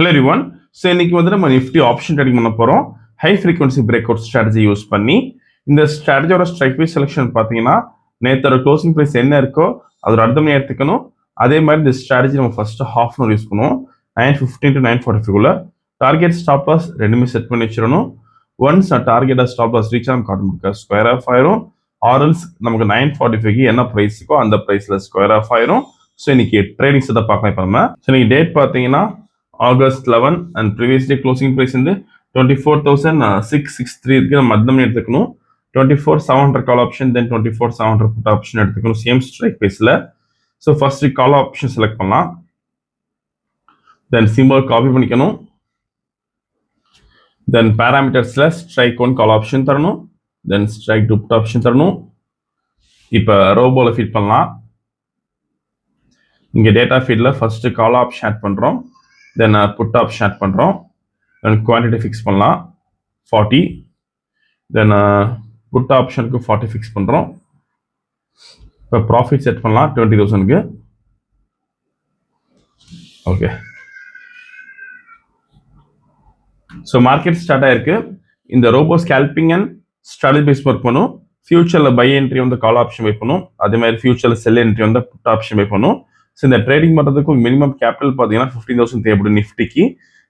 Hello everyone. So இன்னைக்கு வந்து நம்ம நிஃப்டி ஆப்ஷன் ட்ரேடிங் பண்ண போகிறோம். High frequency break out strategy use பண்ணி. இந்த ஸ்ட்ராட்டஜியோட ஸ்ட்ரைக் ப்ரைஸ் செலெக்ஷன் பார்த்தீங்கன்னா நேற்றோட க்ளோசிங் ப்ரைஸ் என்ன இருக்கோ அதோட அடுத்த மணி எடுத்துக்கணும். அதே மாதிரி இந்த ஸ்ட்ராட்டஜி நம்ம ஃபர்ஸ்ட் ஹாஃப் அன் யூஸ் பண்ணுவோம். 9:15 to 9:45 டார்கெட் ஸ்டாப் லாஸ் ரெண்டுமே செட் பண்ணி வச்சிடணும். Once target stop loss reach ஆகும் காட்டும் ஸ்கொயர் ஆஃப் ஆயிரும். ஆர்எல்ஸ் நமக்கு 9:45 என்ன ப்ரைஸுக்கோ அந்த ப்ரைஸில் ஸ்கொயர் ஆஃப் ஆயிரும். ஸோ இன்னைக்கு ட்ரேடிங் செட்டப் பார்க்கலாம். இப்போ நம்ம ஸோ இன்னைக்கு டேட் பார்த்தீங்கன்னா August 11 and previous day closing price வந்து 24,663 இருக்கு. நம்ம மத்தம் எடுத்துக்கணும். 24,700 call option then 24,700 put option எடுத்துக்கணும் சேம் ஸ்ட்ரைக் பிரைஸ்ல. So first call option select பண்ணலாம். தென் சிம்பிள் காப்பி பண்ணிக்கணும். தென் பேராமீட்டர்ஸ்ல ஸ்ட்ரைக் ஒன் கால் ஆப்ஷன் தரணும். Then strike two put option தரணும். இப்போ ரோபோல ஃபீட் பண்ணலாம். இங்கே டேட்டா ஃபீல்டில் ஃபர்ஸ்ட் கால் ஆப்ஷன் ஆட் பண்ணுறோம். தென் புட் ஆப்ஷன் ஆட் பண்ணுறோம். தென் குவான்டிட்டி ஃபிக்ஸ் பண்ணலாம் 40. தென் புட் ஆப்ஷனுக்கு 40 ஃபிக்ஸ் பண்ணுறோம். இப்போ ப்ராஃபிட் செட் பண்ணலாம் 20,000க்கு. ஓகே, ஸோ மார்க்கெட் ஸ்டார்ட் ஆயிருக்கு. இந்த robo scalping and strategy base work பண்ணும். ஃபியூச்சரில் பை என்ட்ரி வந்து கால் ஆப்ஷன் வை பண்ணும். அதே மாதிரி ஃபியூச்சரில் செல் என்ட்ரி வந்து புட் ஆப்ஷன் வை பண்ணும். ஸோ இந்த ட்ரேடிங் பண்ணுறதுக்கு மினிமம் கேபிட்டல் பார்த்தீங்கன்னா 15,000 தேவைப்படும் நிஃப்டிக்கு.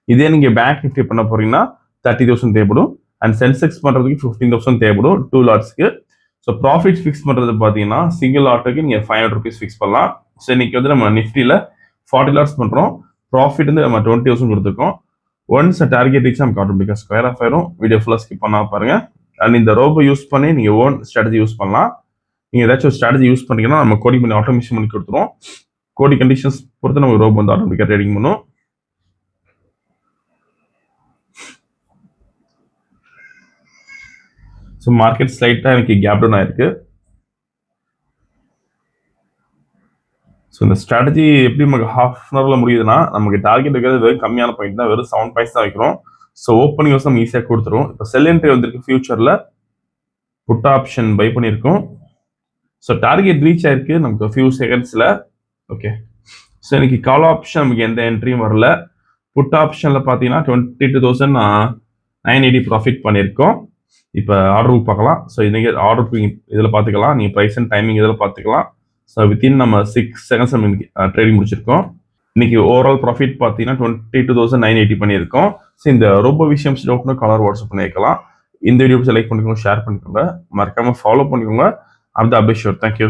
இதே நீங்கள் பேங்க் நிஃப்டி பண்ண போறீங்கன்னா 30,000 தேவைப்படும். அண்ட் சென்செக்ஸ் பண்ணுறதுக்கு 15,000 தேவைப்படும் 2 லாட்ஸ்க்கு. ஸோ ப்ராஃபிட் ஃபிக்ஸ் பண்ணுறது பார்த்தீங்கன்னா சிங்கிள் லாட்டுக்கு நீங்கள் 500 rupees ஃபிக்ஸ் பண்ணலாம். ஸோ இன்னைக்கு வந்து நம்ம நிஃப்டியில் 40 லாட்ஸ் பண்ணுறோம். ப்ராஃபிட் வந்து நம்ம 20,000 கொடுத்துருக்கோம். ஒன்ஸ் டார்கெட் ரீச் நமக்கு ஆட்டோமேட்டிக்காக ஸ்கொயர் ஆஃப் ஆயிரும். வீடியோ ஃபுல்லாக ஸ்கிப் பண்ணா பாருங்க. அண்ட் இந்த ரோபோ யூஸ் பண்ணி நீங்கள் ஓன் ஸ்ட்ராட்டஜி யூஸ் பண்ணலாம். நீங்கள் ஏதாச்சும் ஒரு ஸ்ட்ராட்டஜி யூஸ் பண்ணீங்கன்னா நம்ம கோடிங் பண்ணி ஆட்டோமேஷன் பண்ணி கொடுத்துருவோம். கோடி கண்டிஷன்ஸ் பொறுத்து நமக்கு ரோபோ வந்து ஆட்டோமேட்டிக்காக ட்ரேடிங் பண்ணும். ஸோ மார்க்கெட் ஸ்லைட்டாக எனக்கு கேப் டவுன் ஆயிருக்கு. ஸோ இந்த ஸ்ட்ராட்டஜி எப்படி நமக்கு ஹாஃப் அன் ஹவரில் முடியுதுன்னா நமக்கு டார்கெட் வைக்கிறது வெறும் கம்மியான பாயிண்ட் தான், வெறும் 7 பாயிண்ட்ஸ் தான் வைக்கிறோம். ஸோ ஓப்பனிங் வந்து நம்ம ஈஸியாக கொடுத்துரும். இப்போ செல் என்ட்ரி வந்திருக்கு. ஃபியூச்சரில் புட் ஆப்ஷன் பை பண்ணியிருக்கோம். ஸோ டார்கெட் ரீச் ஆயிருக்கு நமக்கு ஃபியூ செகண்ட்ஸில். ஓகே, ஸோ இன்னைக்கு கால் ஆப்ஷன் நமக்கு எந்த என்ட்ரியும் வரல. புட் ஆப்ஷனில் பார்த்தீங்கன்னா 22,980 ப்ராஃபிட் பண்ணியிருக்கோம். இப்போ ஆர்டர் புக் பார்க்கலாம். ஸோ இன்னைக்கு ஆர்டர் புக் இதில் பார்த்துக்கலாம். நீங்கள் ப்ரைஸ் அண்ட் டைமிங் இதில் பார்த்துக்கலாம். ஸோ வித்தின் நம்ம 6 செகண்ட்ஸ் நம்ம ட்ரேடிங் முடிச்சிருக்கோம். இன்னைக்கு ஓவரால் ப்ராஃபிட் பார்த்தீங்கன்னா 22,980 பண்ணியிருக்கோம். ஸோ இந்த ரொம்ப விஷயம் டவுட்னு கலர் வாட்ஸ்அப் பண்ணிக்கலாம். இந்த வீடியோ லைக் பண்ணிக்கோங்க, ஷேர் பண்ணிக்கோங்க, மறக்காம ஃபாலோ பண்ணிக்கோங்க. அந்த அபிஷேக், தேங்க்யூ.